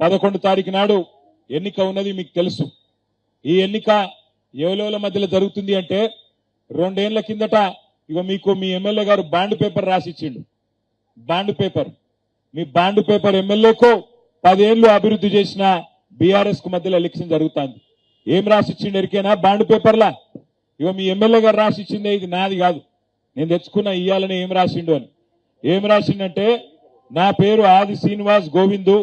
11 తారీఖు నాడు ఎన్నిక ఉన్నది మీకు తెలుసు. ఈ ఎన్నిక ఎవరెవల మధ్యలో జరుగుతుంది అంటే 2 ఏళ్ల కిందట ఇగో మీకు మీ ఎమ్మెల్యే గారు బాండ్ పేపర్ రాసిచ్చిండు. బాండ్ పేపర్ మీ బాండ్ పేపర్ ఎమ్మెల్యేకు 10 ఏళ్లు అభివృద్ధి చేసిన బీఆర్ఎస్ కు మధ్యలో ఎలక్షన్ జరుగుతుంది. ఏం రాసిచ్చిండు ఎరికేనా బాండ్ పేపర్లా? ఇగో మీ ఎమ్మెల్యే గారు రాసిచ్చిందే, ఇది నాది కాదు, నేను తెచ్చుకున్న ఇయ్యాలని. ఏం రాసిండు అని ఏం రాసిండంటే, నా పేరు ఆది శ్రీనివాస్ గోవిందు,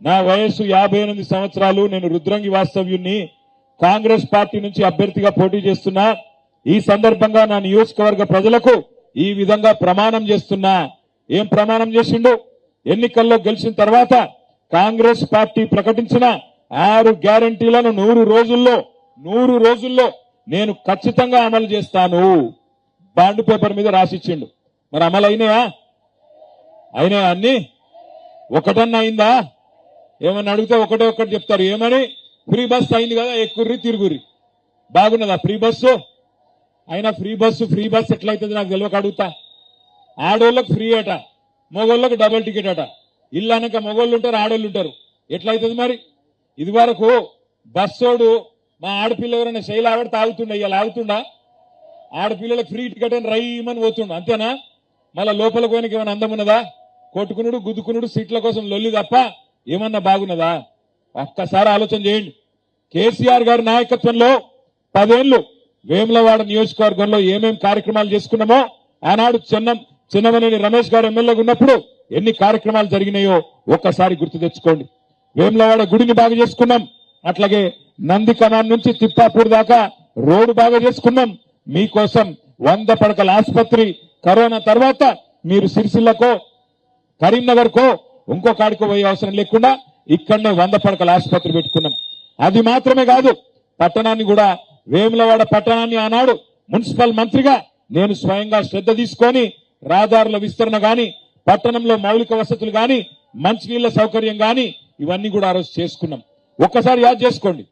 నా వయస్సు 58 సంవత్సరాలు, నేను రుద్రంగి వాస్తవ్యుణ్ణి, కాంగ్రెస్ పార్టీ నుంచి అభ్యర్థిగా పోటీ చేస్తున్నా. ఈ సందర్భంగా నా నియోజకవర్గ ప్రజలకు ఈ విధంగా ప్రమాణం చేస్తున్నా. ఏం ప్రమాణం చేసిండు? ఎన్నికల్లో గెలిచిన తర్వాత కాంగ్రెస్ పార్టీ ప్రకటించిన 6 గ్యారంటీలను 100 రోజుల్లో నేను ఖచ్చితంగా అమలు చేస్తాను. బాండ్ పేపర్ మీద రాసిచ్చిండు. మరి అమలు అయినాయా? అన్ని ఒకటన్నా అయిందా? ఏమన్నా అడిగితే ఒకటి చెప్తారు. ఏమని? ఫ్రీ బస్ అయింది కదా, ఎక్కుర్రి తిరుగురి. బాగున్నదా ఫ్రీ బస్సు? అయినా ఫ్రీ బస్సు ఎట్లయితుంది నాకు తెలియక అడుగుతా. ఆడోళ్ళకు ఫ్రీ అట, మగోళ్ళకు డబుల్ టికెట్ అట. ఇల్లు అనక మగోళ్ళు ఉంటారు, ఆడోళ్ళు ఉంటారు. ఎట్లయితుంది మరి? ఇది వరకు బస్సోడు మా ఆడపిల్ల ఎవరైనా శైలి ఆవిడ తాగుతుండ, ఇవాళ ఆగుతుండా? ఆడపిల్లలకు ఫ్రీ టికెట్ అని రైమని పోతుండ, అంతేనా? మళ్ళా లోపలికి పోయినకి ఏమైనా అందం ఉన్నదా? కొట్టుకునుడు, గుద్దుకునుడు, సీట్ల కోసం లొల్లి తప్ప ఏమన్నా బాగున్నదా? ఒక్కసారి ఆలోచన చేయండి. కేసీఆర్ గారి నాయకత్వంలో 10 ఏళ్లు వేములవాడ నియోజకవర్గంలో ఏమేం కార్యక్రమాలు చేసుకున్నామో, ఆనాడు చిన్నమనేని రమేష్ గారు ఎమ్మెల్యేగా ఉన్నప్పుడు ఎన్ని కార్యక్రమాలు జరిగినాయో ఒక్కసారి గుర్తు తెచ్చుకోండి. వేములవాడ గుడిని బాగా చేసుకున్నాం. అట్లాగే నందికమాన్ నుంచి తిప్పాపూర్ దాకా రోడ్డు బాగా చేసుకున్నాం. మీకోసం 100 పడకల ఆసుపత్రి, కరోనా తర్వాత మీరు సిరిసిల్లకో కరీంనగర్కో ఇంకో కాడికో పోయే అవసరం లేకుండా ఇక్కడనే 100 పడకల ఆసుపత్రి పెట్టుకున్నాం. అది మాత్రమే కాదు, పట్టణాన్ని కూడా, వేములవాడ పట్టణాన్ని ఆనాడు మున్సిపల్ మంత్రిగా నేను స్వయంగా శ్రద్ధ తీసుకొని రహదారుల విస్తరణ గాని, పట్టణంలో మౌలిక వసతులు గాని, మంచినీళ్ల సౌకర్యం గాని ఇవన్నీ కూడా ఆ రోజు చేసుకున్నాం. ఒక్కసారి యాద్ చేసుకోండి.